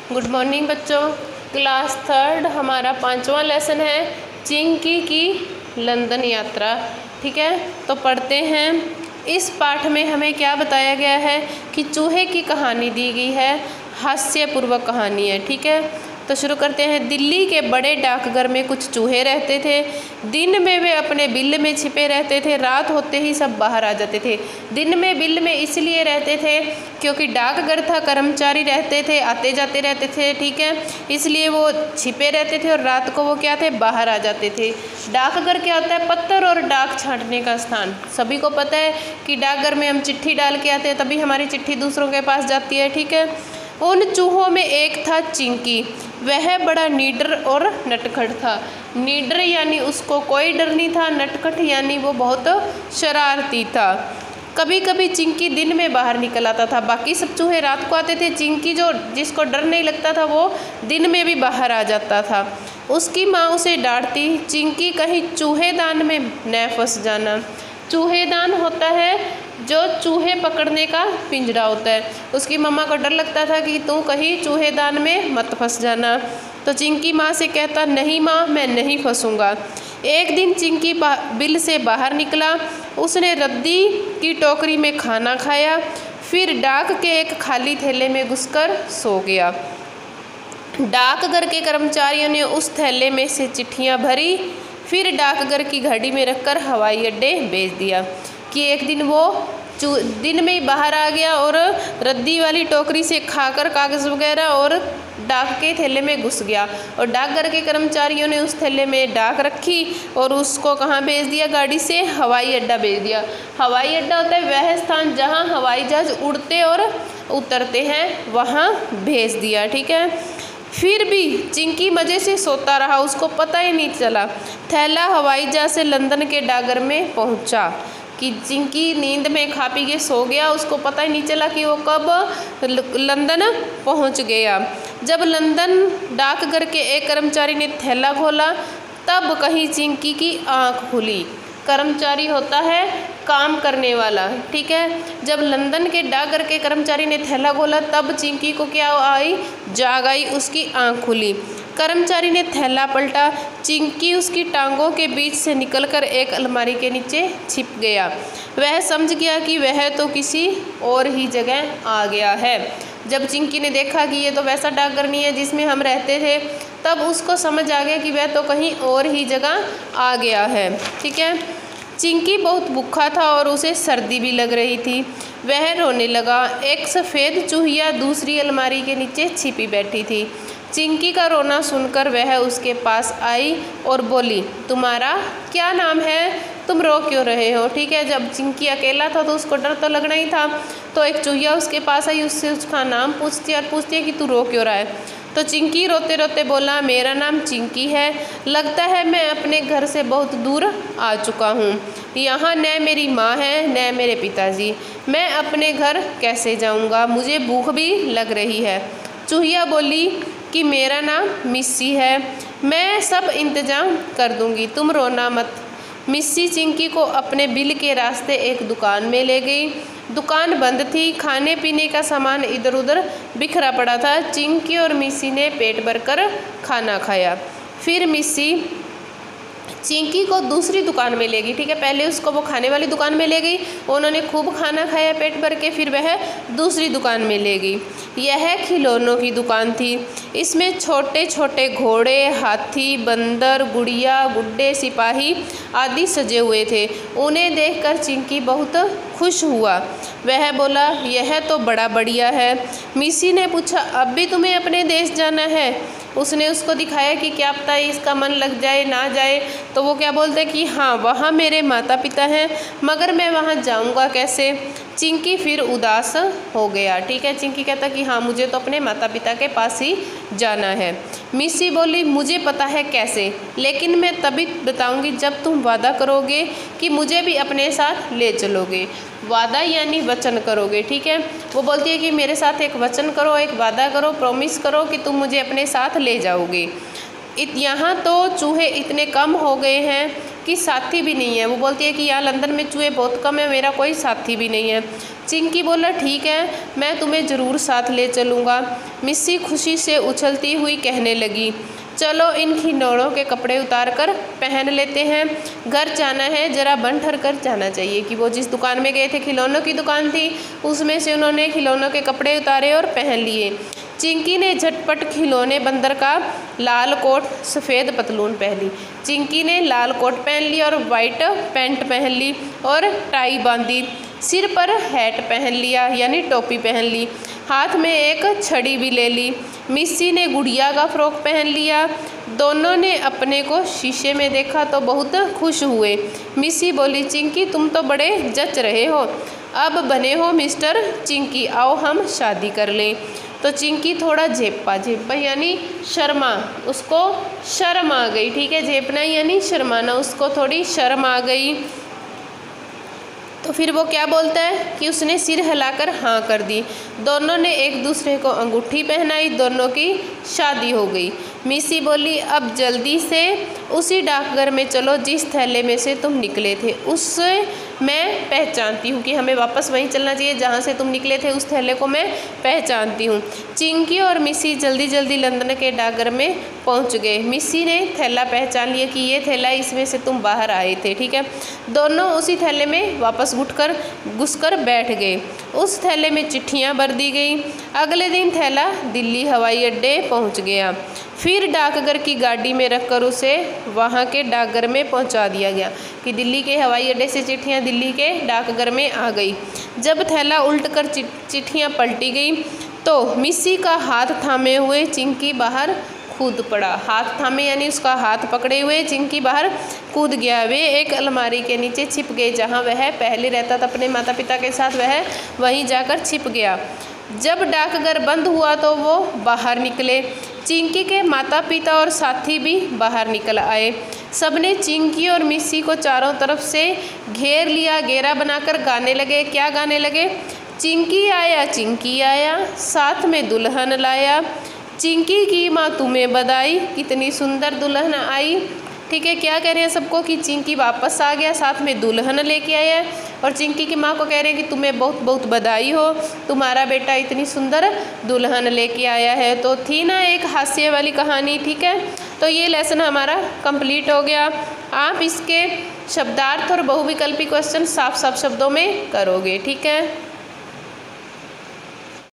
Good morning बच्चों। Class third हमारा 5वां लेसन है चिंकी की लंदन यात्रा। ठीक है, तो पढ़ते हैं। इस पाठ में हमें क्या बताया गया है कि चूहे की कहानी दी गई है, हास्यपूर्वक कहानी है। ठीक है, तो शुरू करते हैं। दिल्ली के बड़े डाकघर में कुछ चूहे रहते थे। दिन में वे अपने बिल में छिपे रहते थे, रात होते ही सब बाहर आ जाते थे। दिन में बिल में इसलिए रहते थे क्योंकि डाकघर था, कर्मचारी रहते थे, आते जाते रहते थे। ठीक है, इसलिए वो छिपे रहते थे और रात को वो क्या थे, बाहर आ जाते थे। डाकघर क्या होता है, पत्थर और डाक छांटने का स्थान। सभी को पता है कि डाकघर में हम चिट्ठी डाल के आते हैं, तभी हमारी चिट्ठी दूसरों के पास जाती है। ठीक है, उन चूहों में एक था चिंकी। वह बड़ा निडर और नटखट था। निडर यानी उसको कोई डर नहीं था, नटखट यानी वो बहुत शरारती था। कभी कभी चिंकी दिन में बाहर निकल आता था, बाकी सब चूहे रात को आते थे। चिंकी जो जिसको डर नहीं लगता था वो दिन में भी बाहर आ जाता था। उसकी माँ उसे डांटती, चिंकी कहीं चूहेदान में न फंस जाना। चूहेदान होता है जो चूहे पकड़ने का पिंजरा होता है। उसकी मम्मा को डर लगता था कि तू कहीं चूहेदान में मत फंस जाना। तो चिंकी माँ से कहता, नहीं माँ, मैं नहीं फंसूंगा। एक दिन चिंकी बिल से बाहर निकला। उसने रद्दी की टोकरी में खाना खाया, फिर डाक के एक खाली थैले में घुसकर सो गया। डाकघर के कर्मचारियों ने उस थैले में से चिट्ठियाँ भरी, फिर डाकघर की घड़ी में रखकर हवाई अड्डे भेज दिया। कि एक दिन वो दिन में ही बाहर आ गया और रद्दी वाली टोकरी से खाकर कागज़ वगैरह और डाक के थैले में घुस गया। और डाकघर के कर्मचारियों ने उस थैले में डाक रखी और उसको कहाँ भेज दिया, गाड़ी से हवाई अड्डा भेज दिया। हवाई अड्डा होता है वह स्थान जहाँ हवाई जहाज उड़ते और उतरते हैं, वहाँ भेज दिया। ठीक है, फिर भी चिंकी मज़े से सोता रहा, उसको पता ही नहीं चला। थैला हवाई जहाज से लंदन के डाकघर में पहुँचा। कि चिंकी नींद में खा पी के सो गया, उसको पता ही नहीं चला कि वो कब लंदन पहुंच गया। जब लंदन डाकघर के एक कर्मचारी ने थैला खोला, तब कहीं चिंकी की आंख खुली। कर्मचारी होता है काम करने वाला। ठीक है, जब लंदन के डाकघर के कर्मचारी ने थैला खोला, तब चिंकी को क्या आई, जाग आई, उसकी आंख खुली। कर्मचारी ने थैला पलटा। चिंकी उसकी टांगों के बीच से निकलकर एक अलमारी के नीचे छिप गया। वह समझ गया कि वह तो किसी और ही जगह आ गया है। जब चिंकी ने देखा कि ये तो वैसा डाकघर नहीं है जिसमें हम रहते थे, तब उसको समझ आ गया कि वह तो कहीं और ही जगह आ गया है। ठीक है, चिंकी बहुत भूखा था और उसे सर्दी भी लग रही थी। वह रोने लगा। एक सफ़ेद चूहिया दूसरी अलमारी के नीचे छिपी बैठी थी। चिंकी का रोना सुनकर वह उसके पास आई और बोली, तुम्हारा क्या नाम है, तुम रो क्यों रहे हो। ठीक है, जब चिंकी अकेला था तो उसको डर तो लगना ही था। तो एक चूहिया उसके पास आई, उससे उसका नाम पूछती है कि तू रो क्यों रहा है। तो चिंकी रोते रोते बोला, मेरा नाम चिंकी है। लगता है मैं अपने घर से बहुत दूर आ चुका हूँ। यहाँ न मेरी माँ है न मेरे पिताजी। मैं अपने घर कैसे जाऊँगा, मुझे भूख भी लग रही है। चूहिया बोली कि मेरा नाम मिस्सी है, मैं सब इंतज़ाम कर दूँगी, तुम रोना मत। मिस्सी चिंकी को अपने बिल के रास्ते एक दुकान में ले गई। दुकान बंद थी, खाने पीने का सामान इधर उधर बिखरा पड़ा था। चिंकी और मिस्सी ने पेट भरकर खाना खाया। फिर मिस्सी चिंकी को दूसरी दुकान में ले गई। ठीक है, पहले उसको वो खाने वाली दुकान में ले गई, उन्होंने खूब खाना खाया पेट भर के, फिर वह दूसरी दुकान में ले गई। यह खिलौनों की दुकान थी। इसमें छोटे छोटे घोड़े, हाथी, बंदर, गुड़िया, गुड्डे, सिपाही आदि सजे हुए थे। उन्हें देखकर चिंकी बहुत खुश हुआ। वह बोला, यह तो बड़ा बढ़िया है। मिस्सी ने पूछा, अब भी तुम्हें अपने देश जाना है। उसने उसको दिखाया कि क्या पता इसका मन लग जाए ना जाए। तो वो क्या बोलते कि हाँ, वहाँ मेरे माता पिता हैं, मगर मैं वहाँ जाऊँगा कैसे। चिंकी फिर उदास हो गया। ठीक है, चिंकी कहता कि हाँ, मुझे तो अपने माता पिता के पास ही जाना है। मिस्सी बोली, मुझे पता है कैसे, लेकिन मैं तभी बताऊंगी जब तुम वादा करोगे कि मुझे भी अपने साथ ले चलोगे। वादा यानी वचन करोगे। ठीक है, वो बोलती है कि मेरे साथ एक वचन करो, एक वादा करो, प्रॉमिस करो कि तुम मुझे अपने साथ ले जाओगे। यहाँ तो चूहे इतने कम हो गए हैं, कि साथी भी नहीं है। वो बोलती है कि यहाँ लंदन में चूहे बहुत कम है, मेरा कोई साथी भी नहीं है। चिंकी बोला ठीक है, मैं तुम्हें ज़रूर साथ ले चलूँगा। मिस्सी खुशी से उछलती हुई कहने लगी, चलो इन खिलौनों के कपड़े उतार कर पहन लेते हैं, घर जाना है, ज़रा बन ठर कर जाना चाहिए। कि वो जिस दुकान में गए थे, खिलौनों की दुकान थी, उसमें से उन्होंने खिलौनों के कपड़े उतारे और पहन लिए। चिंकी ने झटपट खिलौने बंदर का लाल कोट सफ़ेद पतलून पहनी। चिंकी ने लाल कोट पहन लिया और वाइट पैंट पहन ली और टाई बांधी। सिर पर हैट पहन लिया यानी टोपी पहन ली। हाथ में एक छड़ी भी ले ली। मिस्सी ने गुड़िया का फ्रॉक पहन लिया। दोनों ने अपने को शीशे में देखा तो बहुत खुश हुए। मिस्सी बोली, चिंकी तुम तो बड़े जच रहे हो, अब बने हो मिस्टर चिंकी, आओ हम शादी कर लें। तो चिंकी थोड़ा झेप्पा यानी शर्मा, उसको शर्म आ गई। ठीक है, झेपना यानी शर्माना, उसको थोड़ी शर्म आ गई। तो फिर वो क्या बोलता है कि उसने सिर हिलाकर हाँ कर दी। दोनों ने एक दूसरे को अंगूठी पहनाई, दोनों की शादी हो गई। मिस्सी बोली, अब जल्दी से उसी डाकघर में चलो जिस थैले में से तुम निकले थे। उससे मैं पहचानती हूँ कि हमें वापस वहीं चलना चाहिए जहाँ से तुम निकले थे, उस थैले को मैं पहचानती हूँ। चिंकी और मिस्सी जल्दी जल्दी लंदन के डाकघर में पहुँच गए। मिस्सी ने थैला पहचान लिया कि ये थैला, इसमें से तुम बाहर आए थे। ठीक है, दोनों उसी थैले में वापस घुसकर बैठ गए। उस थैले में चिट्ठियाँ भर दी गई। अगले दिन थैला दिल्ली हवाई अड्डे पहुँच गया। फिर डाकघर की गाड़ी में रखकर उसे वहाँ के डाकघर में पहुँचा दिया गया। कि दिल्ली के हवाई अड्डे से चिट्ठियाँ दिल्ली के डाकघर में आ गई। जब थैला उल्टकर चिट्ठियाँ पलटी गई तो मिस्सी का हाथ थामे हुए चिंकी बाहर कूद पड़ा। हाथ थामे यानी उसका हाथ पकड़े हुए चिंकी बाहर कूद गया। वे एक अलमारी के नीचे छिप गए, जहाँ वह पहले रहता था अपने माता पिता के साथ, वह वहीं जाकर छिप गया। जब डाकघर बंद हुआ तो वो बाहर निकले। चिंकी के माता पिता और साथी भी बाहर निकल आए। सबने चिंकी और मिस्सी को चारों तरफ से घेर लिया। घेरा बनाकर गाने लगे। क्या गाने लगे? चिंकी आया, साथ में दुल्हन लाया, चिंकी की माँ तुम्हें बधाई, कितनी सुंदर दुल्हन आई। ठीक है, क्या कह रहे हैं सबको कि चिंकी वापस आ गया, साथ में दुल्हन लेके आया है। और चिंकी की माँ को कह रहे हैं कि तुम्हें बहुत बहुत बधाई हो, तुम्हारा बेटा इतनी सुंदर दुल्हन लेके आया है। तो थी ना एक हास्य वाली कहानी। ठीक है, तो ये लेसन हमारा कंप्लीट हो गया। आप इसके शब्दार्थ और बहुविकल्पी क्वेश्चन साफ साफ शब्दों में करोगे। ठीक है।